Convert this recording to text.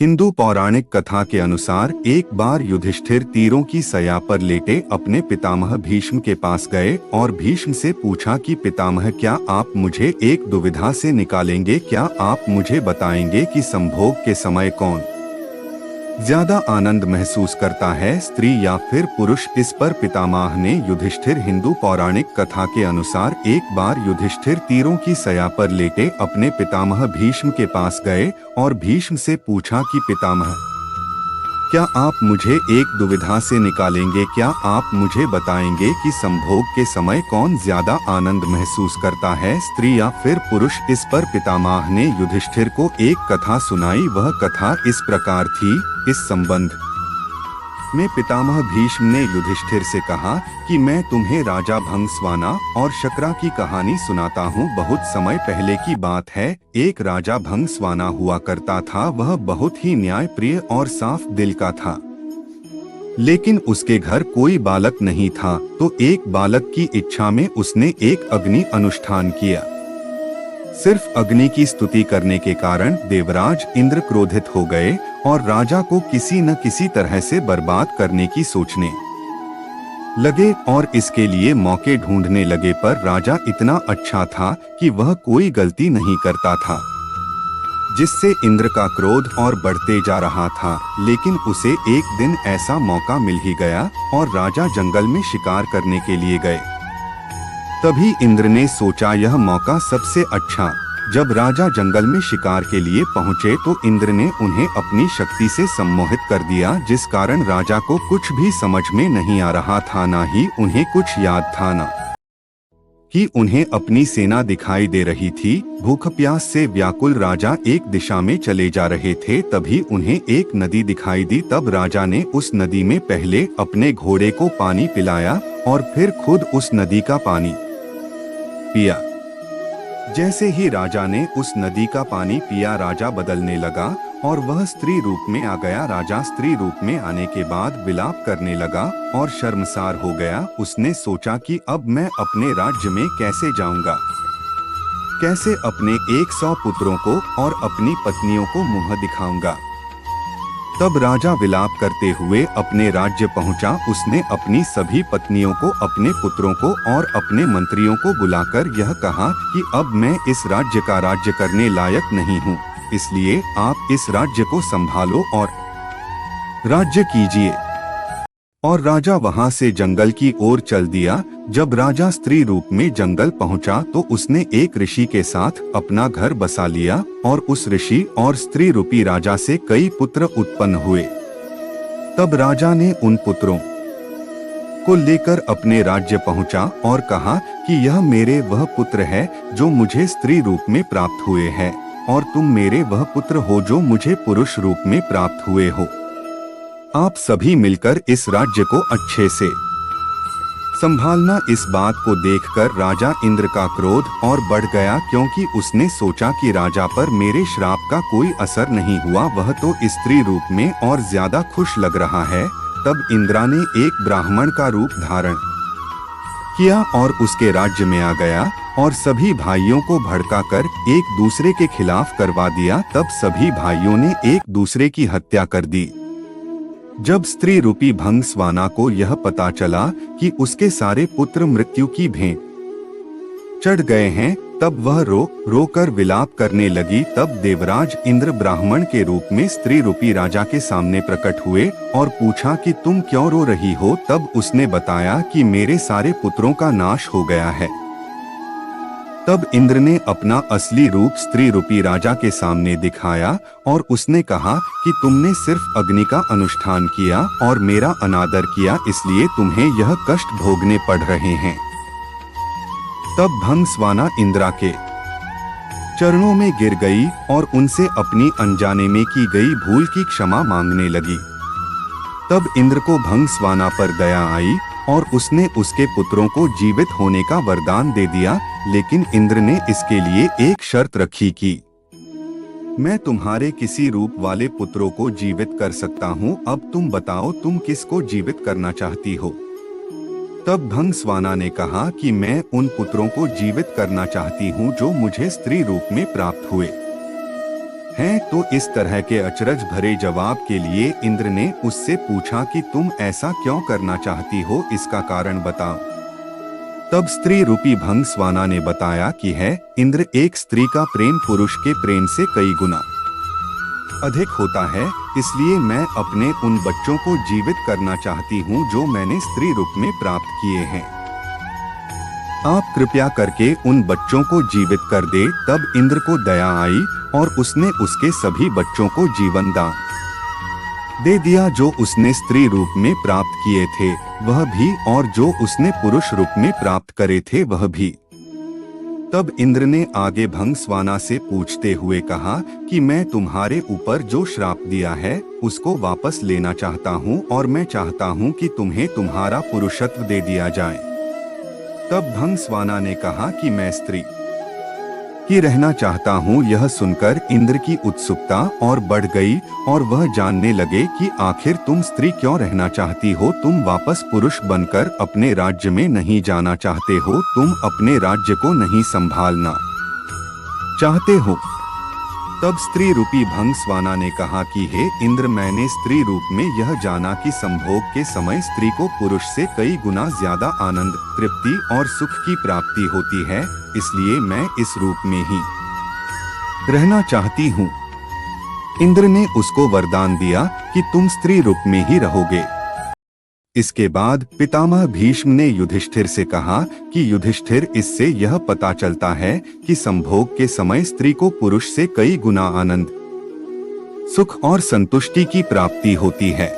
हिंदू पौराणिक कथा के अनुसार एक बार युधिष्ठिर तीरों की सया पर लेटे अपने पितामह भीष्म के पास गए और भीष्म से पूछा कि पितामह, क्या आप मुझे एक दुविधा से निकालेंगे? क्या आप मुझे बताएंगे कि संभोग के समय कौन ज्यादा आनंद महसूस करता है, स्त्री या फिर पुरुष? इस पर पितामह ने युधिष्ठिर हिंदू पौराणिक कथा के अनुसार एक बार युधिष्ठिर तीरों की सया पर लेटे अपने पितामह भीष्म के पास गए और भीष्म से पूछा कि पितामह, क्या आप मुझे एक दुविधा से निकालेंगे? क्या आप मुझे बताएंगे कि संभोग के समय कौन ज्यादा आनंद महसूस करता है, स्त्री या फिर पुरुष? इस पर पितामह ने युधिष्ठिर को एक कथा सुनाई। वह कथा इस प्रकार थी। इस संबंध में पितामह भीष्म ने युधिष्ठिर से कहा कि मैं तुम्हें राजा भंगस्वाना और शकरा की कहानी सुनाता हूँ। बहुत समय पहले की बात है। एक राजा भंगस्वाना हुआ करता था। वह बहुत ही न्यायप्रिय और साफ दिल का था, लेकिन उसके घर कोई बालक नहीं था। तो एक बालक की इच्छा में उसने एक अग्नि अनुष्ठान किया। सिर्फ अग्नि की स्तुति करने के कारण देवराज इंद्र क्रोधित हो गए और राजा को किसी न किसी तरह से बर्बाद करने की सोचने लगे और इसके लिए मौके ढूंढने लगे। पर राजा इतना अच्छा था कि वह कोई गलती नहीं करता था, जिससे इंद्र का क्रोध और बढ़ते जा रहा था। लेकिन उसे एक दिन ऐसा मौका मिल ही गया और राजा जंगल में शिकार करने के लिए गए। तभी इंद्र ने सोचा यह मौका सबसे अच्छा। जब राजा जंगल में शिकार के लिए पहुंचे तो इंद्र ने उन्हें अपनी शक्ति से सम्मोहित कर दिया, जिस कारण राजा को कुछ भी समझ में नहीं आ रहा था। ना ही उन्हें कुछ याद था, ना कि उन्हें अपनी सेना दिखाई दे रही थी। भूख प्यास से व्याकुल राजा एक दिशा में चले जा रहे थे। तभी उन्हें एक नदी दिखाई दी। तब राजा ने उस नदी में पहले अपने घोड़े को पानी पिलाया और फिर खुद उस नदी का पानी पिया। जैसे ही राजा ने उस नदी का पानी पिया, राजा बदलने लगा और वह स्त्री रूप में आ गया। राजा स्त्री रूप में आने के बाद विलाप करने लगा और शर्मसार हो गया। उसने सोचा कि अब मैं अपने राज्य में कैसे जाऊंगा, कैसे अपने 100 पुत्रों को और अपनी पत्नियों को मुंह दिखाऊंगा। तब राजा विलाप करते हुए अपने राज्य पहुंचा। उसने अपनी सभी पत्नियों को, अपने पुत्रों को और अपने मंत्रियों को बुलाकर यह कहा कि अब मैं इस राज्य का राज्य करने लायक नहीं हूँ, इसलिए आप इस राज्य को संभालो और राज्य कीजिए। और राजा वहां से जंगल की ओर चल दिया। जब राजा स्त्री रूप में जंगल पहुंचा तो उसने एक ऋषि के साथ अपना घर बसा लिया और उस ऋषि और स्त्री रूपी राजा से कई पुत्र उत्पन्न हुए। तब राजा ने उन पुत्रों को लेकर अपने राज्य पहुंचा और कहा कि यह मेरे वह पुत्र है जो मुझे स्त्री रूप में प्राप्त हुए हैं, और तुम मेरे वह पुत्र हो जो मुझे पुरुष रूप में प्राप्त हुए हो। आप सभी मिलकर इस राज्य को अच्छे से संभालना। इस बात को देखकर राजा इंद्र का क्रोध और बढ़ गया, क्योंकि उसने सोचा कि राजा पर मेरे श्राप का कोई असर नहीं हुआ, वह तो स्त्री रूप में और ज्यादा खुश लग रहा है। तब इंद्रा ने एक ब्राह्मण का रूप धारण किया और उसके राज्य में आ गया और सभी भाइयों को भड़काकर एक दूसरे के खिलाफ करवा दिया। तब सभी भाइयों ने एक दूसरे की हत्या कर दी। जब स्त्री रूपी भंगस्वाना को यह पता चला कि उसके सारे पुत्र मृत्यु की भेंट चढ़ गए हैं, तब वह रो कर विलाप करने लगी। तब देवराज इंद्र ब्राह्मण के रूप में स्त्री रूपी राजा के सामने प्रकट हुए और पूछा कि तुम क्यों रो रही हो? तब उसने बताया कि मेरे सारे पुत्रों का नाश हो गया है। तब इंद्र ने अपना असली रूप स्त्री रूपी राजा के सामने दिखाया और उसने कहा कि तुमने सिर्फ अग्नि का अनुष्ठान किया और मेरा अनादर किया, इसलिए तुम्हें यह कष्ट भोगने पड़ रहे हैं। तब भंगस्वाना इंद्रा के चरणों में गिर गई और उनसे अपनी अनजाने में की गई भूल की क्षमा मांगने लगी। तब इंद्र को भंगस्वाना पर दया आई और उसने उसके पुत्रों को जीवित होने का वरदान दे दिया। लेकिन इंद्र ने इसके लिए एक शर्त रखी कि मैं तुम्हारे किसी रूप वाले पुत्रों को जीवित कर सकता हूँ। अब तुम बताओ, तुम किसको जीवित करना चाहती हो? तब भंगस्वाना ने कहा कि मैं उन पुत्रों को जीवित करना चाहती हूँ जो मुझे स्त्री रूप में प्राप्त हुए हैं। तो इस तरह के अचरज भरे जवाब के लिए इंद्र ने उससे पूछा कि तुम ऐसा क्यों करना चाहती हो, इसका कारण बताओ। तब स्त्री रूपी भंगस्वाना ने बताया कि है इंद्र, एक स्त्री का प्रेम पुरुष के प्रेम से कई गुना अधिक होता है, इसलिए मैं अपने उन बच्चों को जीवित करना चाहती हूँ जो मैंने स्त्री रूप में प्राप्त किए हैं। आप कृपया करके उन बच्चों को जीवित कर दे। तब इंद्र को दया आई और उसने उसके सभी बच्चों को जीवन दान दे दिया जो उसने स्त्री रूप में प्राप्त किए थे वह भी, और जो उसने पुरुष रूप में प्राप्त करे थे वह भी। तब इंद्र ने आगे भंगस्वाना से पूछते हुए कहा कि मैं तुम्हारे ऊपर जो श्राप दिया है उसको वापस लेना चाहता हूँ, और मैं चाहता हूँ कि तुम्हें तुम्हारा पुरुषत्व दे दिया जाए। तब भंगस्वाना ने कहा कि मैं स्त्री की रहना चाहता हूँ। यह सुनकर इंद्र की उत्सुकता और बढ़ गई और वह जानने लगे कि आखिर तुम स्त्री क्यों रहना चाहती हो। तुम वापस पुरुष बनकर अपने राज्य में नहीं जाना चाहते हो, तुम अपने राज्य को नहीं संभालना चाहते हो। तब स्त्री रूपी भंगस्वाना ने कहा कि हे इंद्र, मैंने स्त्री रूप में यह जाना कि संभोग के समय स्त्री को पुरुष से कई गुना ज्यादा आनंद, तृप्ति और सुख की प्राप्ति होती है, इसलिए मैं इस रूप में ही रहना चाहती हूँ। इंद्र ने उसको वरदान दिया कि तुम स्त्री रूप में ही रहोगे। इसके बाद पितामह भीष्म ने युधिष्ठिर से कहा कि युधिष्ठिर, इससे यह पता चलता है कि संभोग के समय स्त्री को पुरुष से कई गुना आनंद, सुख और संतुष्टि की प्राप्ति होती है।